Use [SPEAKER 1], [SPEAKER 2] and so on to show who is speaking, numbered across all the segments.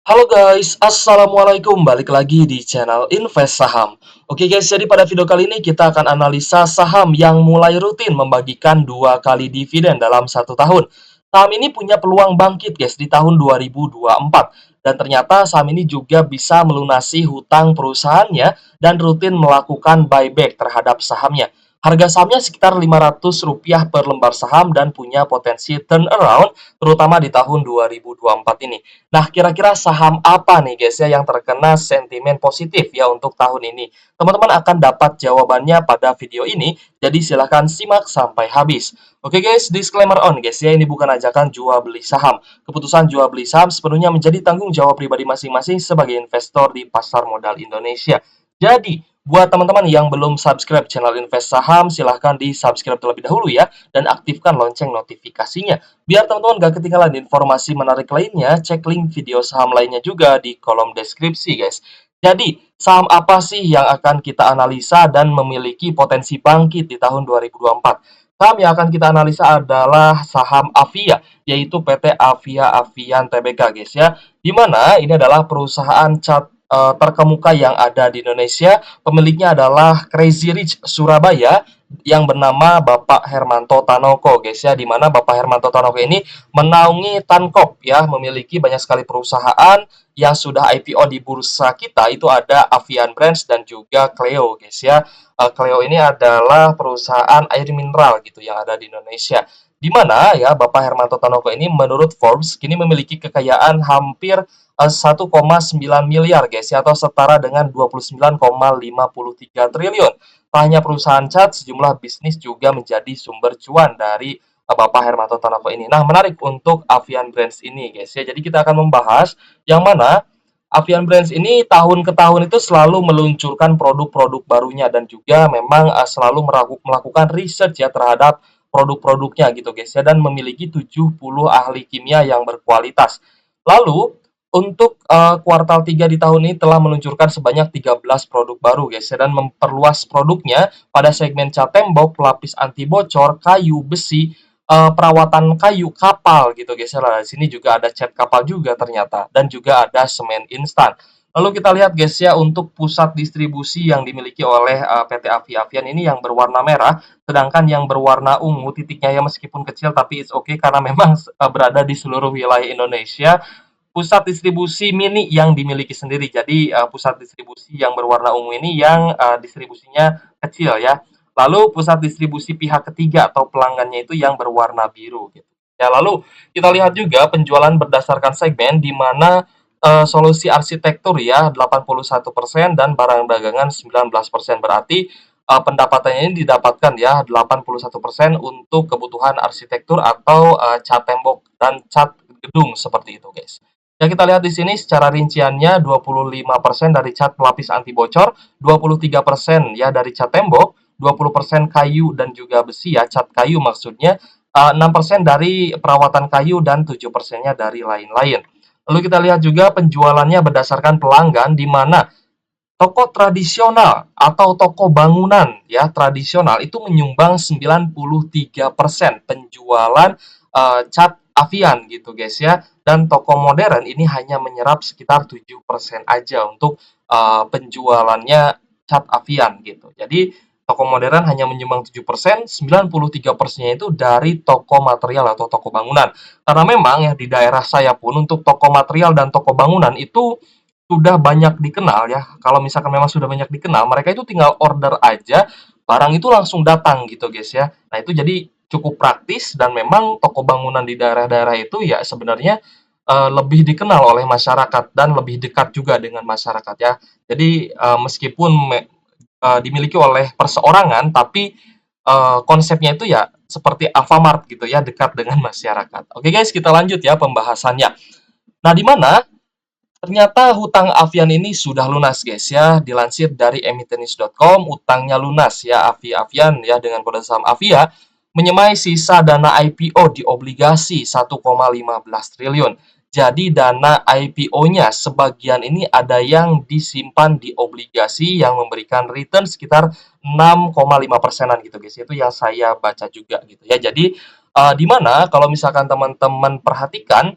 [SPEAKER 1] Halo guys, assalamualaikum. Balik lagi di channel Invest Saham. Oke guys, jadi pada video kali ini kita akan analisa saham yang mulai rutin membagikan 2 kali dividen dalam 1 tahun. Saham ini punya peluang bangkit guys di tahun 2024. Dan ternyata saham ini juga bisa melunasi hutang perusahaannya dan rutin melakukan buyback terhadap sahamnya. Harga sahamnya sekitar Rp500 per lembar saham dan punya potensi turnaround terutama di tahun 2024 ini. Nah, kira-kira saham apa nih guys ya yang terkena sentimen positif ya untuk tahun ini? Teman-teman akan dapat jawabannya pada video ini, jadi silahkan simak sampai habis. Oke guys, disclaimer on guys ya, ini bukan ajakan jual beli saham. Keputusan jual beli saham sepenuhnya menjadi tanggung jawab pribadi masing-masing sebagai investor di pasar modal Indonesia. Jadi, buat teman-teman yang belum subscribe channel Invest Saham, silahkan di-subscribe terlebih dahulu ya, dan aktifkan lonceng notifikasinya. Biar teman-teman gak ketinggalan informasi menarik lainnya, cek link video saham lainnya juga di kolom deskripsi guys. Jadi, saham apa sih yang akan kita analisa dan memiliki potensi bangkit di tahun 2024? Saham yang akan kita analisa adalah saham Avia, yaitu PT Avia Avian Tbk guys ya. Di mana ini adalah perusahaan cat terkemuka yang ada di Indonesia. Pemiliknya adalah Crazy Rich Surabaya yang bernama Bapak Hermanto Tanoko guys ya, di mana Bapak Hermanto Tanoko ini menaungi Tankop ya, memiliki banyak sekali perusahaan yang sudah IPO di bursa kita. Itu ada Avian Brands dan juga Cleo guys ya. Cleo ini adalah perusahaan air mineral gitu yang ada di Indonesia, di mana ya Bapak Hermanto Tanoko ini menurut Forbes kini memiliki kekayaan hampir 1,9 miliar guys ya, atau setara dengan 29,53 triliun. Tak hanya perusahaan cat, sejumlah bisnis juga menjadi sumber cuan dari Bapak Hermanto Tanoko ini. Nah, menarik untuk Avian Brands ini guys ya. Jadi kita akan membahas yang mana Avian Brands ini tahun ke tahun itu selalu meluncurkan produk-produk barunya dan juga memang selalu melakukan research ya terhadap produk-produknya gitu guys ya, dan memiliki 70 ahli kimia yang berkualitas. Lalu untuk kuartal 3 di tahun ini telah meluncurkan sebanyak 13 produk baru guys ya, dan memperluas produknya pada segmen cat tembok, pelapis anti bocor, kayu, besi, perawatan kayu, kapal gitu guys ya. Nah, di sini juga ada cat kapal juga ternyata, dan juga ada semen instan. Lalu kita lihat guys ya, untuk pusat distribusi yang dimiliki oleh PT Avi Avian ini yang berwarna merah, sedangkan yang berwarna ungu titiknya ya meskipun kecil tapi it's okay karena memang berada di seluruh wilayah Indonesia. Pusat distribusi mini yang dimiliki sendiri. Jadi pusat distribusi yang berwarna ungu ini yang distribusinya kecil ya. Lalu pusat distribusi pihak ketiga atau pelanggannya itu yang berwarna biru gitu. Ya, lalu kita lihat juga penjualan berdasarkan segmen di mana solusi arsitektur ya 81% dan barang dagangan 19%, berarti pendapatannya ini didapatkan ya 81% untuk kebutuhan arsitektur atau cat tembok dan cat gedung seperti itu guys. Ya, kita lihat di sini secara rinciannya 25% dari cat pelapis anti bocor, 23% ya dari cat tembok, 20% kayu dan juga besi ya, cat kayu maksudnya, 6% dari perawatan kayu dan 7%-nya dari lain-lain. Lalu kita lihat juga penjualannya berdasarkan pelanggan, di mana toko tradisional atau toko bangunan ya tradisional itu menyumbang 93% penjualan cat Avian gitu guys ya, dan toko modern ini hanya menyerap sekitar 7% aja untuk penjualannya cat Avian gitu. Jadi toko modern hanya menyumbang 7%, 93%-nya itu dari toko material atau toko bangunan. Karena memang ya di daerah saya pun untuk toko material dan toko bangunan itu sudah banyak dikenal ya. Kalau misalkan memang sudah banyak dikenal, mereka itu tinggal order aja, barang itu langsung datang gitu guys ya. Nah, itu jadi cukup praktis, dan memang toko bangunan di daerah-daerah itu ya sebenarnya lebih dikenal oleh masyarakat dan lebih dekat juga dengan masyarakat ya. Jadi meskipun dimiliki oleh perseorangan, tapi konsepnya itu ya seperti Alfamart gitu ya, dekat dengan masyarakat. Oke guys, kita lanjut ya pembahasannya. Nah, di mana ternyata hutang Avian ini sudah lunas guys ya. Dilansir dari emitenis.com, utangnya lunas ya Avian ya dengan kode saham Avia menyemai sisa dana IPO di obligasi 1,15 triliun. Jadi dana IPO-nya sebagian ini ada yang disimpan di obligasi yang memberikan return sekitar 6,5%-an gitu guys. Itu yang saya baca juga gitu ya. Jadi di mana kalau misalkan teman-teman perhatikan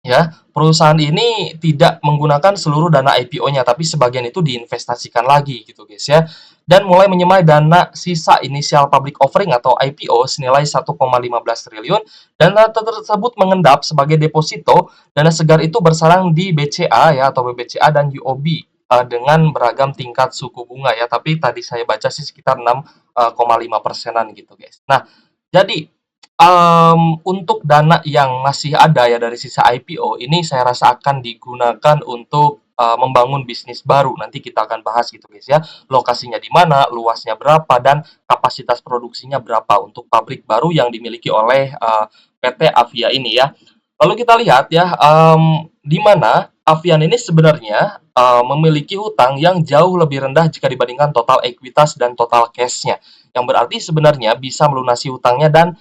[SPEAKER 1] ya, perusahaan ini tidak menggunakan seluruh dana IPO-nya, tapi sebagian itu diinvestasikan lagi gitu guys ya. Dan mulai menyemai dana sisa inisial public offering atau IPO senilai 1,15 triliun, dana tersebut mengendap sebagai deposito. Dana segar itu bersarang di BCA ya atau BBCA dan UOB dengan beragam tingkat suku bunga ya, tapi tadi saya baca sih sekitar 6,5%-an gitu guys. Nah, jadi untuk dana yang masih ada ya dari sisa IPO ini saya rasa akan digunakan untuk, membangun bisnis baru. Nanti kita akan bahas gitu guys ya, lokasinya di mana, luasnya berapa, dan kapasitas produksinya berapa untuk pabrik baru yang dimiliki oleh, PT Avia ini ya. Lalu kita lihat ya, di mana Avian ini sebenarnya, memiliki hutang yang jauh lebih rendah jika dibandingkan total ekuitas dan total cash-nya. Yang berarti sebenarnya bisa melunasi hutangnya dan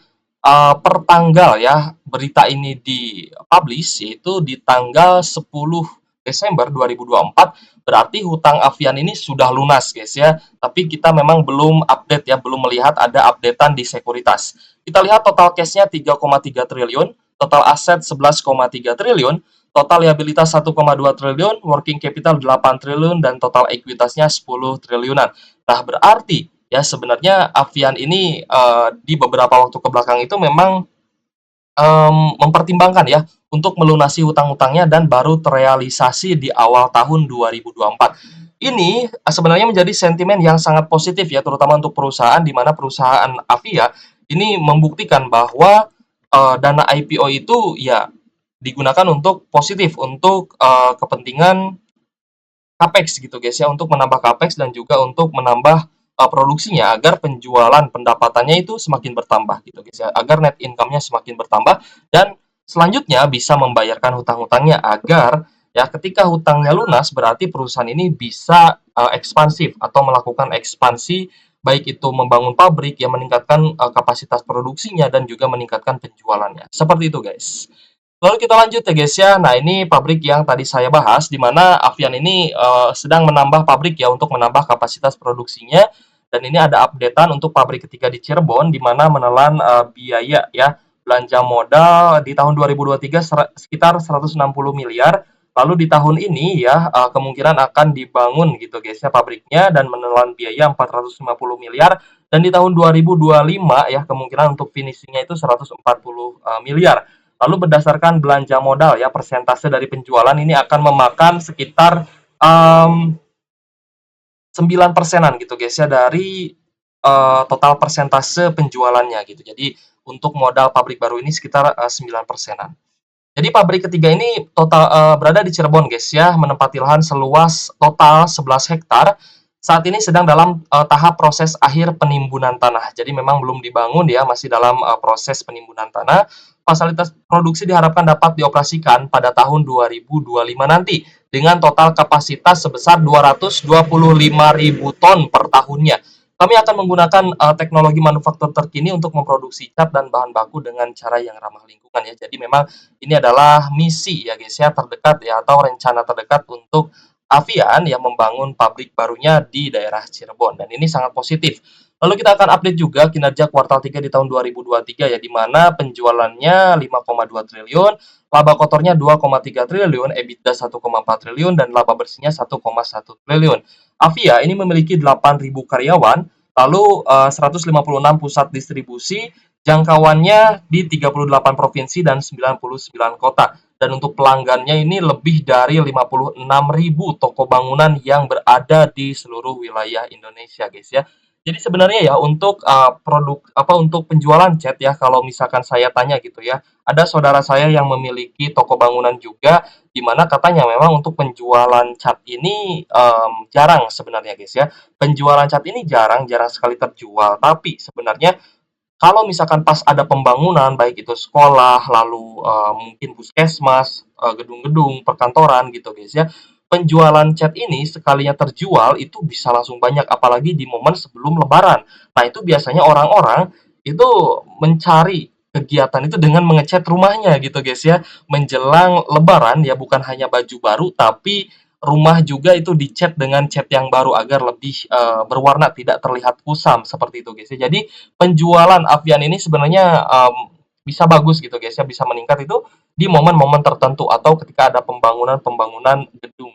[SPEAKER 1] per tanggal ya, berita ini di-publish yaitu di tanggal 10 Desember 2024, berarti hutang Avian ini sudah lunas guys ya. Tapi kita memang belum update ya, belum melihat ada updatean di sekuritas. Kita lihat total cash-nya 3,3 triliun, total aset 11,3 triliun, total liabilitas 1,2 triliun, working capital 8 triliun, dan total ekuitasnya 10 triliunan. Nah, berarti ya sebenarnya Avian ini di beberapa waktu ke belakang itu memang mempertimbangkan ya untuk melunasi hutang-hutangnya dan baru terrealisasi di awal tahun 2024. Ini sebenarnya menjadi sentimen yang sangat positif ya terutama untuk perusahaan di mana perusahaan Avia ini membuktikan bahwa dana IPO itu ya digunakan untuk positif untuk kepentingan Capex gitu guys ya, untuk menambah Capex dan juga untuk menambah produksinya agar penjualan pendapatannya itu semakin bertambah gitu guys ya, agar net income-nya semakin bertambah dan selanjutnya bisa membayarkan hutang-hutangnya agar ya ketika hutangnya lunas berarti perusahaan ini bisa ekspansif atau melakukan ekspansi baik itu membangun pabrik yang meningkatkan kapasitas produksinya dan juga meningkatkan penjualannya. Seperti itu guys. Lalu kita lanjut ya guys ya. Nah, ini pabrik yang tadi saya bahas di mana Avian ini sedang menambah pabrik ya untuk menambah kapasitas produksinya. Dan ini ada updatean untuk pabrik ketiga di Cirebon di mana menelan biaya ya belanja modal di tahun 2023 sekitar 160 miliar. Lalu di tahun ini ya kemungkinan akan dibangun gitu guys ya pabriknya dan menelan biaya 450 miliar dan di tahun 2025 ya kemungkinan untuk finishingnya itu 140 miliar. Lalu berdasarkan belanja modal ya, persentase dari penjualan ini akan memakan sekitar 9%-an gitu guys ya dari total persentase penjualannya gitu. Jadi untuk modal pabrik baru ini sekitar 9%-an. Jadi pabrik ketiga ini total berada di Cirebon guys ya, menempati lahan seluas total 11 hektar. Saat ini sedang dalam tahap proses akhir penimbunan tanah. Jadi memang belum dibangun ya, masih dalam proses penimbunan tanah. Fasilitas produksi diharapkan dapat dioperasikan pada tahun 2025 nanti dengan total kapasitas sebesar 225.000 ton per tahunnya. Kami akan menggunakan teknologi manufaktur terkini untuk memproduksi cat dan bahan baku dengan cara yang ramah lingkungan ya. Jadi memang ini adalah misi ya guys ya terdekat ya atau rencana terdekat untuk Avian yang membangun pabrik barunya di daerah Cirebon dan ini sangat positif. Lalu kita akan update juga kinerja kuartal 3 di tahun 2023 ya di mana penjualannya 5,2 triliun, laba kotornya 2,3 triliun, EBITDA 1,4 triliun dan laba bersihnya 1,1 triliun. Avia ini memiliki 8.000 karyawan, lalu 156 pusat distribusi, jangkauannya di 38 provinsi dan 99 kota. Dan untuk pelanggannya ini lebih dari 56.000 toko bangunan yang berada di seluruh wilayah Indonesia, guys ya. Jadi sebenarnya ya untuk produk apa untuk penjualan cat ya kalau misalkan saya tanya gitu ya, ada saudara saya yang memiliki toko bangunan juga di mana katanya memang untuk penjualan cat ini jarang sebenarnya guys ya. Penjualan cat ini jarang sekali terjual, tapi sebenarnya kalau misalkan pas ada pembangunan, baik itu sekolah, lalu mungkin puskesmas, gedung-gedung, perkantoran gitu guys ya, penjualan cat ini sekalinya terjual itu bisa langsung banyak, apalagi di momen sebelum lebaran. Nah itu biasanya orang-orang itu mencari kegiatan itu dengan mengecat rumahnya gitu guys ya, menjelang lebaran ya bukan hanya baju baru, tapi rumah juga itu dicat dengan cat yang baru agar lebih berwarna tidak terlihat kusam seperti itu guys ya. Jadi penjualan Avian ini sebenarnya bisa bagus gitu guys ya, bisa meningkat itu di momen-momen tertentu atau ketika ada pembangunan-pembangunan gedung.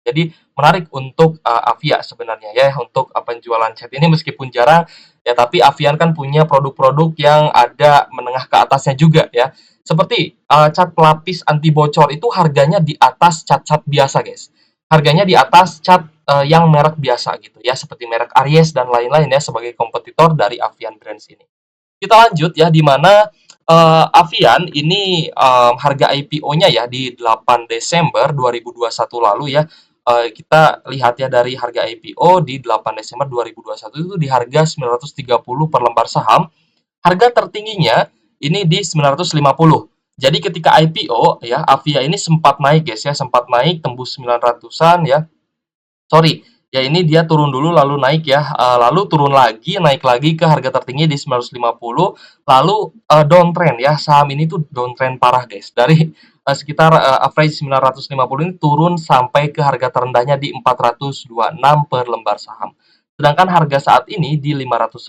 [SPEAKER 1] Jadi menarik untuk Avia sebenarnya ya untuk penjualan cat ini meskipun jarang ya, tapi Avian kan punya produk-produk yang ada menengah ke atasnya juga ya. Seperti cat pelapis anti bocor itu harganya di atas cat-cat biasa guys. Harganya di atas cat yang merek biasa gitu ya, seperti merek Aries dan lain-lain ya sebagai kompetitor dari Avian Brands ini. Kita lanjut ya, di mana Avian ini harga IPO-nya ya di 8 Desember 2021 lalu ya. Kita lihat ya dari harga IPO di 8 Desember 2021 itu di harga 930 per lembar saham. Harga tertingginya ini di 950. Jadi ketika IPO ya, Avia ini sempat naik guys ya, sempat naik tembus 900-an ya. Sorry, ya ini dia turun dulu lalu naik ya, lalu turun lagi, naik lagi ke harga tertinggi di 950, lalu downtrend ya, saham ini tuh downtrend parah guys, dari sekitar average 950 ini turun sampai ke harga terendahnya di 426 per lembar saham. Sedangkan harga saat ini di 510.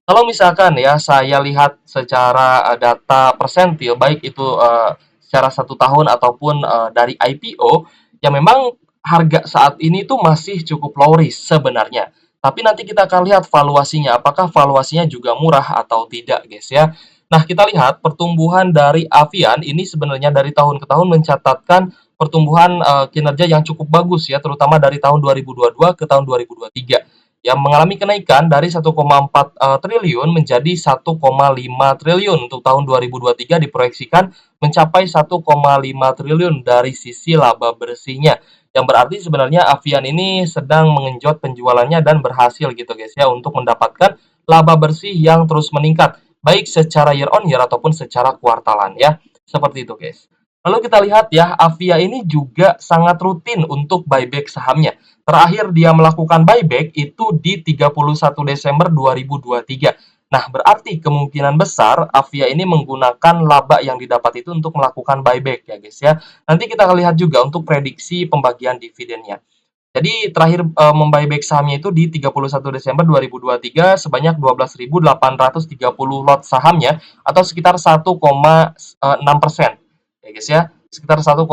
[SPEAKER 1] Kalau misalkan ya saya lihat secara data persentil, baik itu secara 1 tahun ataupun dari IPO, ya memang harga saat ini tuh masih cukup low risk sebenarnya. Tapi nanti kita akan lihat valuasinya, apakah valuasinya juga murah atau tidak, guys ya. Nah, kita lihat pertumbuhan dari Avian ini sebenarnya dari tahun ke tahun mencatatkan pertumbuhan kinerja yang cukup bagus ya, terutama dari tahun 2022 ke tahun 2023 yang mengalami kenaikan dari 1,4 triliun menjadi 1,5 triliun untuk tahun 2023 diproyeksikan mencapai 1,5 triliun dari sisi laba bersihnya, yang berarti sebenarnya Avian ini sedang mengenjot penjualannya dan berhasil gitu guys ya untuk mendapatkan laba bersih yang terus meningkat baik secara year on year ataupun secara kuartalan ya. Seperti itu guys. Lalu kita lihat ya, Avia ini juga sangat rutin untuk buyback sahamnya. Terakhir dia melakukan buyback itu di 31 Desember 2023. Nah, berarti kemungkinan besar Avia ini menggunakan laba yang didapat itu untuk melakukan buyback ya guys ya. Nanti kita akan lihat juga untuk prediksi pembagian dividennya. Jadi terakhir membuyback sahamnya itu di 31 Desember 2023 sebanyak 12.830 lot sahamnya atau sekitar 1,6% ya guys ya. Sekitar 1,6%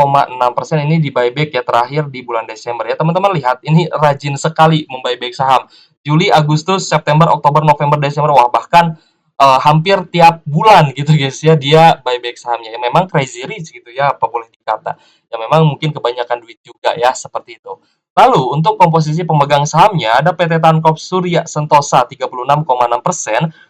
[SPEAKER 1] ini di buyback ya terakhir di bulan Desember ya. Teman-teman lihat ini rajin sekali membuyback saham. Juli, Agustus, September, Oktober, November, Desember, wah bahkan hampir tiap bulan gitu guys ya dia buyback sahamnya. Ya memang crazy rich gitu ya, apa boleh dikata. Ya memang mungkin kebanyakan duit juga ya seperti itu. Lalu untuk komposisi pemegang sahamnya ada PT Tankop Surya Sentosa 36,6%,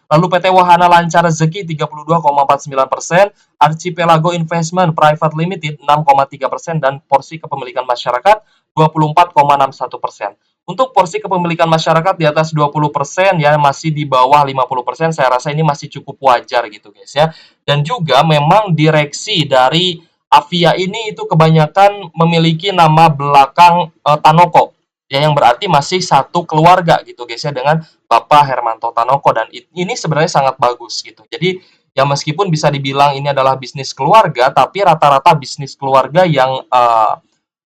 [SPEAKER 1] lalu PT Wahana Lancar Rezeki 32,49%, Archipelago Investment Private Limited 6,3%, dan porsi kepemilikan masyarakat 24,61%. Untuk porsi kepemilikan masyarakat di atas 20% ya masih di bawah 50%, saya rasa ini masih cukup wajar gitu guys ya. Dan juga memang direksi dari Avia ini itu kebanyakan memiliki nama belakang Tanoko ya, yang berarti masih satu keluarga gitu guys ya dengan Bapak Hermanto Tanoko, dan ini sebenarnya sangat bagus gitu. Jadi ya meskipun bisa dibilang ini adalah bisnis keluarga, tapi rata-rata bisnis keluarga yang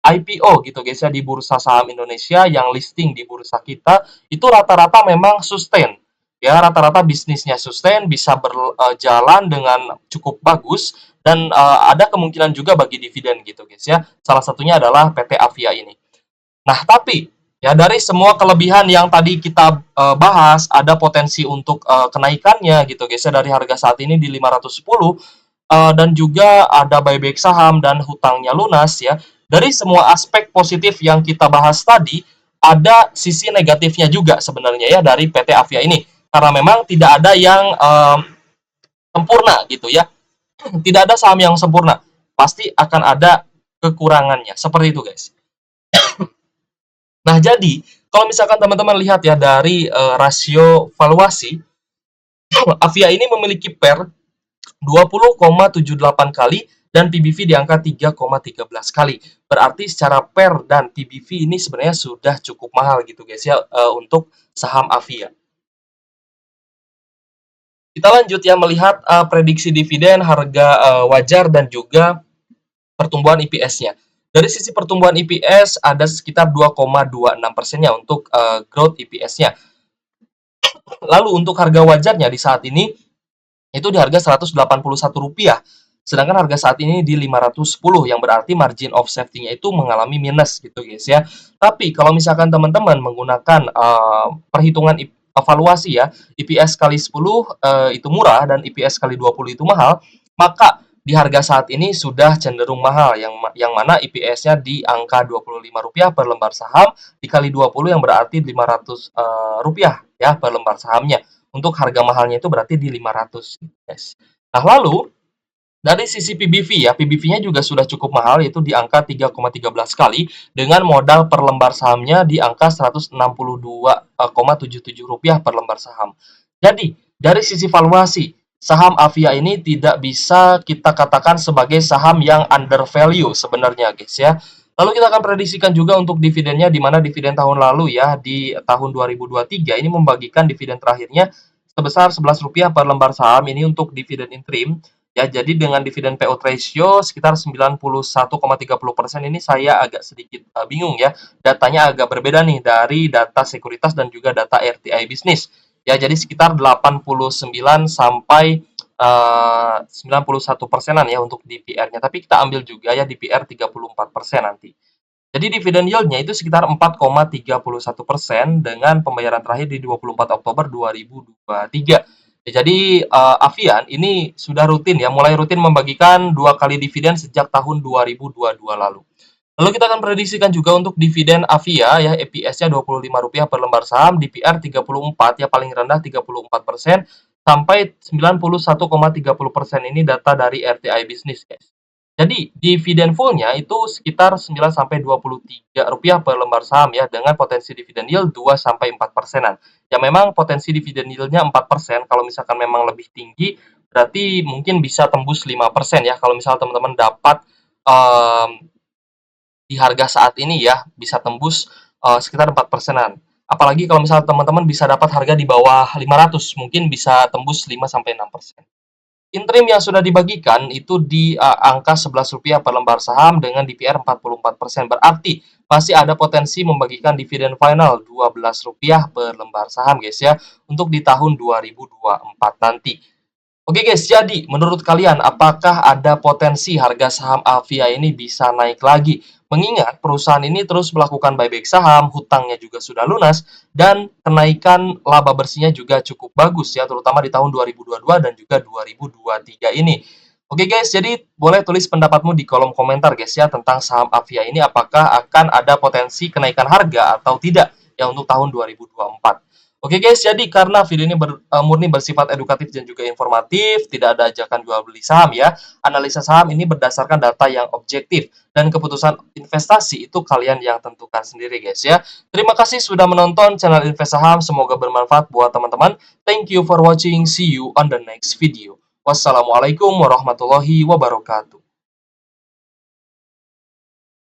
[SPEAKER 1] IPO gitu guys ya di bursa saham Indonesia yang listing di bursa kita itu rata-rata memang sustain. Ya, rata-rata bisnisnya sustain, bisa berjalan dengan cukup bagus dan ada kemungkinan juga bagi dividen gitu guys ya. Salah satunya adalah PT Avia ini. Nah, tapi ya dari semua kelebihan yang tadi kita bahas, ada potensi untuk kenaikannya gitu guys ya dari harga saat ini di 510, dan juga ada buyback saham dan hutangnya lunas ya. Dari semua aspek positif yang kita bahas tadi, ada sisi negatifnya juga sebenarnya ya dari PT Avia ini. Karena memang tidak ada yang sempurna gitu ya. Tidak ada saham yang sempurna. Pasti akan ada kekurangannya. Seperti itu guys. Nah, jadi kalau misalkan teman-teman lihat ya dari rasio valuasi, Avia ini memiliki PER 20,78 kali dan PBV di angka 3,13 kali. Berarti secara PER dan PBV ini sebenarnya sudah cukup mahal gitu guys ya untuk saham Avia. Kita lanjut ya melihat prediksi dividen, harga wajar dan juga pertumbuhan IPS-nya. Dari sisi pertumbuhan IPS ada sekitar 2,26%-nya untuk growth IPS-nya. Lalu untuk harga wajarnya di saat ini itu di harga Rp181. Sedangkan harga saat ini di 510 yang berarti margin of safety-nya itu mengalami minus gitu guys ya. Tapi kalau misalkan teman-teman menggunakan perhitungan evaluasi ya, EPS kali 10 itu murah dan EPS kali 20 itu mahal, maka di harga saat ini sudah cenderung mahal yang mana EPS-nya di angka Rp25 per lembar saham dikali 20 yang berarti Rp500 ya per lembar sahamnya. Untuk harga mahalnya itu berarti di 500 guys. Nah, lalu dari sisi PBV ya, PBV-nya juga sudah cukup mahal yaitu di angka 3,13 kali dengan modal per lembar sahamnya di angka Rp162,77 per lembar saham. Jadi, dari sisi valuasi, saham Avia ini tidak bisa kita katakan sebagai saham yang undervalue sebenarnya guys ya. Lalu kita akan prediksikan juga untuk dividennya di mana dividen tahun lalu ya di tahun 2023 ini membagikan dividen terakhirnya sebesar Rp11 per lembar saham ini untuk dividen interim. Ya, jadi dengan dividen payout ratio sekitar 91,30% ini saya agak sedikit bingung ya. Datanya agak berbeda nih dari data sekuritas dan juga data RTI bisnis. Ya, jadi sekitar 89 sampai 91%-an ya untuk DPR-nya. Tapi kita ambil juga ya DPR 34% nanti. Jadi dividen yield-nya itu sekitar 4,31% dengan pembayaran terakhir di 24 Oktober 2023. Ya, jadi Avian ini sudah rutin ya, mulai rutin membagikan 2 kali dividen sejak tahun 2022 lalu. Lalu kita akan prediksikan juga untuk dividen Avia ya, EPS-nya Rp25 per lembar saham, DPR 34 ya paling rendah 34% sampai 91,30% ini data dari RTI Bisnis guys. Jadi dividen full-nya itu sekitar 9 sampai Rp23 per lembar saham ya dengan potensi dividen yield 2 sampai 4%-an. Ya memang potensi dividen yield-nya 4%, kalau misalkan memang lebih tinggi berarti mungkin bisa tembus 5% ya kalau misal teman-teman dapat di harga saat ini ya bisa tembus sekitar 4%-an. Apalagi kalau misal teman-teman bisa dapat harga di bawah 500, mungkin bisa tembus 5 sampai 6%. Interim yang sudah dibagikan itu di angka Rp11 per lembar saham dengan DPR 44%. Berarti masih ada potensi membagikan dividen final Rp12 per lembar saham guys ya untuk di tahun 2024 nanti. Oke guys, jadi menurut kalian apakah ada potensi harga saham Avia ini bisa naik lagi? Mengingat perusahaan ini terus melakukan buyback saham, hutangnya juga sudah lunas, dan kenaikan laba bersihnya juga cukup bagus ya, terutama di tahun 2022 dan juga 2023 ini. Oke guys, jadi boleh tulis pendapatmu di kolom komentar guys ya tentang saham Avia ini apakah akan ada potensi kenaikan harga atau tidak ya untuk tahun 2024. Oke guys, jadi karena video ini murni bersifat edukatif dan juga informatif, tidak ada ajakan jual beli saham ya. Analisa saham ini berdasarkan data yang objektif dan keputusan investasi itu kalian yang tentukan sendiri guys ya. Terima kasih sudah menonton channel Invest Saham, semoga bermanfaat buat teman-teman. Thank you for watching, see you on the next video. Wassalamualaikum warahmatullahi wabarakatuh.